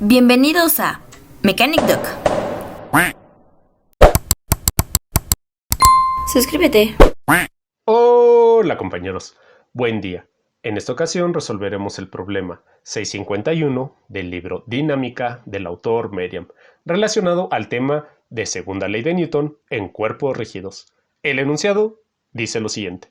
Bienvenidos a Mechanic Duck. Suscríbete. Hola compañeros, buen día. En esta ocasión resolveremos el problema 651 del libro Dinámica del autor Merriam, relacionado al tema de segunda ley de Newton en cuerpos rígidos. El enunciado dice lo siguiente.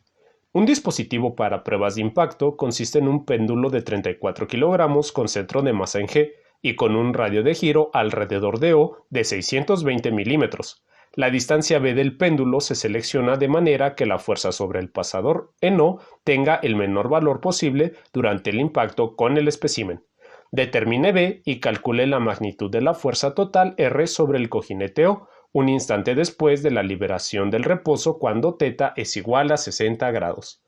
Un dispositivo para pruebas de impacto consiste en un péndulo de 34 kilogramos con centro de masa en G y con un radio de giro alrededor de O de 620 milímetros. La distancia B del péndulo se selecciona de manera que la fuerza sobre el pasador en O tenga el menor valor posible durante el impacto con el espécimen. Determine B y calcule la magnitud de la fuerza total R sobre el cojinete O un instante después de la liberación del reposo cuando θ es igual a 60 grados.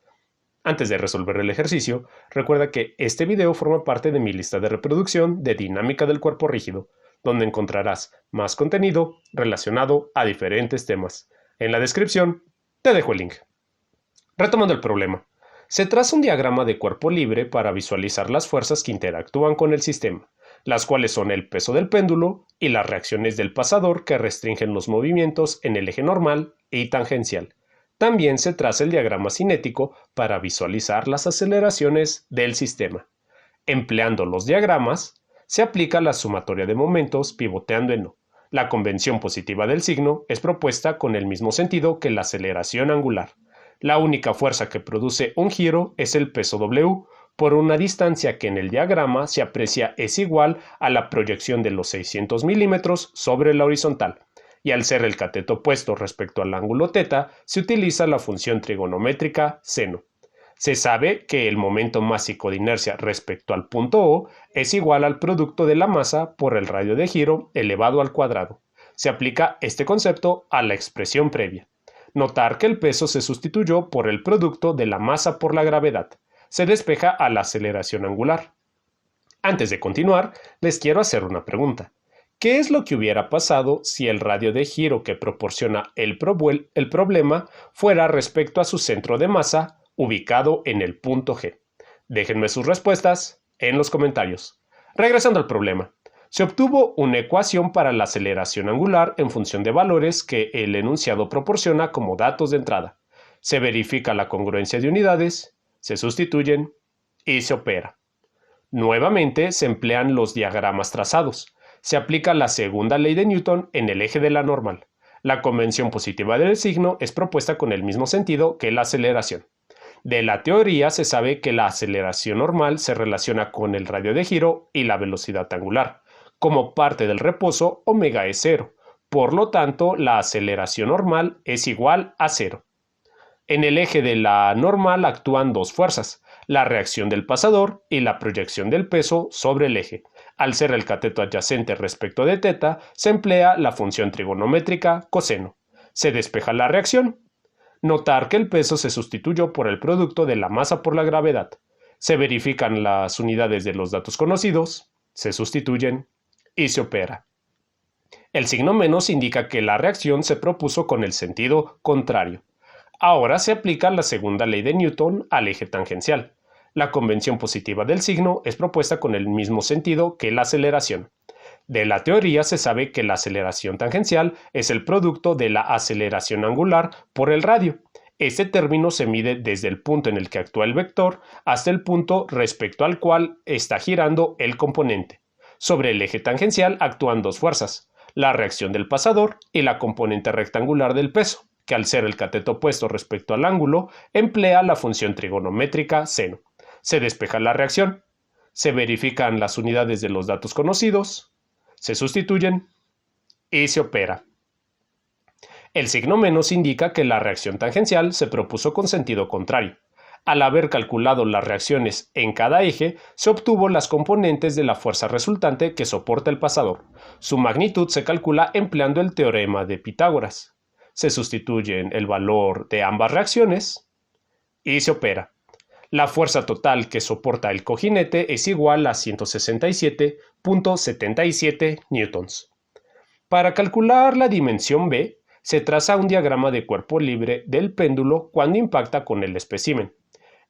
Antes de resolver el ejercicio, recuerda que este video forma parte de mi lista de reproducción de dinámica del cuerpo rígido, donde encontrarás más contenido relacionado a diferentes temas. En la descripción te dejo el link. Retomando el problema, se traza un diagrama de cuerpo libre para visualizar las fuerzas que interactúan con el sistema, las cuales son el peso del péndulo y las reacciones del pasador que restringen los movimientos en el eje normal y tangencial. También se traza el diagrama cinético para visualizar las aceleraciones del sistema. Empleando los diagramas, se aplica la sumatoria de momentos pivoteando en O. La convención positiva del signo es propuesta con el mismo sentido que la aceleración angular. La única fuerza que produce un giro es el peso W, por una distancia que en el diagrama se aprecia es igual a la proyección de los 600 milímetros sobre la horizontal. Y al ser el cateto opuesto respecto al ángulo θ, se utiliza la función trigonométrica seno. Se sabe que el momento másico de inercia respecto al punto O es igual al producto de la masa por el radio de giro elevado al cuadrado. Se aplica este concepto a la expresión previa. Notar que el peso se sustituyó por el producto de la masa por la gravedad. Se despeja a la aceleración angular. Antes de continuar, les quiero hacer una pregunta. ¿Qué es lo que hubiera pasado si el radio de giro que proporciona el problema fuera respecto a su centro de masa ubicado en el punto G? Déjenme sus respuestas en los comentarios. Regresando al problema, se obtuvo una ecuación para la aceleración angular en función de valores que el enunciado proporciona como datos de entrada. Se verifica la congruencia de unidades, se sustituyen y se opera. Nuevamente se emplean los diagramas trazados. Se aplica la segunda ley de Newton en el eje de la normal. La convención positiva del signo es propuesta con el mismo sentido que la aceleración. De la teoría se sabe que la aceleración normal se relaciona con el radio de giro y la velocidad angular. Como parte del reposo, omega es cero. Por lo tanto, la aceleración normal es igual a cero. En el eje de la normal actúan dos fuerzas, la reacción del pasador y la proyección del peso sobre el eje. Al ser el cateto adyacente respecto de θ, se emplea la función trigonométrica coseno. Se despeja la reacción. Notar que el peso se sustituyó por el producto de la masa por la gravedad. Se verifican las unidades de los datos conocidos, se sustituyen y se opera. El signo menos indica que la reacción se propuso con el sentido contrario. Ahora se aplica la segunda ley de Newton al eje tangencial. La convención positiva del signo es propuesta con el mismo sentido que la aceleración. De la teoría se sabe que la aceleración tangencial es el producto de la aceleración angular por el radio. Este término se mide desde el punto en el que actúa el vector hasta el punto respecto al cual está girando el componente. Sobre el eje tangencial actúan dos fuerzas, la reacción del pasador y la componente rectangular del peso, que al ser el cateto opuesto respecto al ángulo, emplea la función trigonométrica seno. Se despeja la reacción. Se verifican las unidades de los datos conocidos, se sustituyen y se opera. El signo menos indica que la reacción tangencial se propuso con sentido contrario. Al haber calculado las reacciones en cada eje, se obtuvo las componentes de la fuerza resultante que soporta el pasador. Su magnitud se calcula empleando el teorema de Pitágoras. Se sustituyen el valor de ambas reacciones y se opera. La fuerza total que soporta el cojinete es igual a 167.77 newtons. Para calcular la dimensión B, se traza un diagrama de cuerpo libre del péndulo cuando impacta con el espécimen.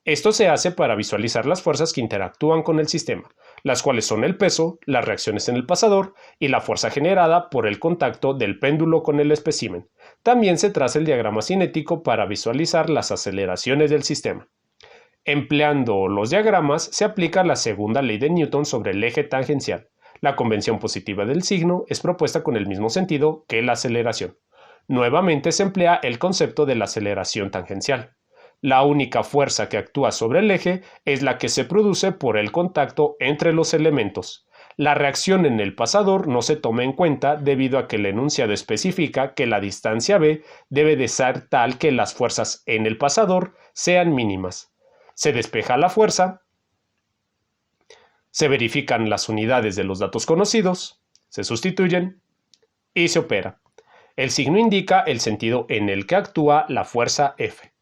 Esto se hace para visualizar las fuerzas que interactúan con el sistema, las cuales son el peso, las reacciones en el pasador y la fuerza generada por el contacto del péndulo con el espécimen. También se traza el diagrama cinético para visualizar las aceleraciones del sistema. Empleando los diagramas, se aplica la segunda ley de Newton sobre el eje tangencial. La convención positiva del signo es propuesta con el mismo sentido que la aceleración. Nuevamente se emplea el concepto de la aceleración tangencial. La única fuerza que actúa sobre el eje es la que se produce por el contacto entre los elementos. La reacción en el pasador no se toma en cuenta debido a que el enunciado especifica que la distancia b debe de ser tal que las fuerzas en el pasador sean mínimas. Se despeja la fuerza, se verifican las unidades de los datos conocidos, se sustituyen y se opera. El signo indica el sentido en el que actúa la fuerza F.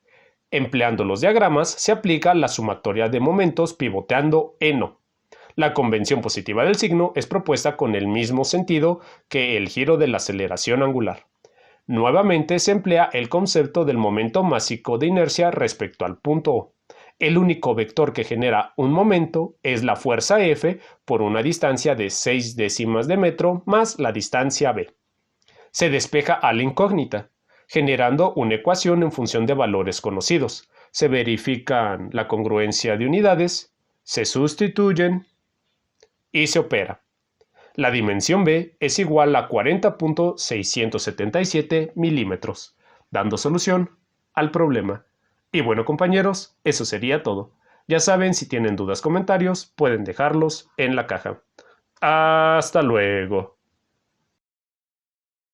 Empleando los diagramas, se aplica la sumatoria de momentos pivoteando en O. La convención positiva del signo es propuesta con el mismo sentido que el giro de la aceleración angular. Nuevamente se emplea el concepto del momento másico de inercia respecto al punto O. El único vector que genera un momento es la fuerza F por una distancia de 6 décimas de metro más la distancia b. Se despeja a la incógnita, generando una ecuación en función de valores conocidos. Se verifican la congruencia de unidades, se sustituyen y se opera. La dimensión B es igual a 40.677 milímetros, dando solución al problema. Y bueno, compañeros, eso sería todo. Ya saben, si tienen dudas, comentarios, pueden dejarlos en la caja. Hasta luego.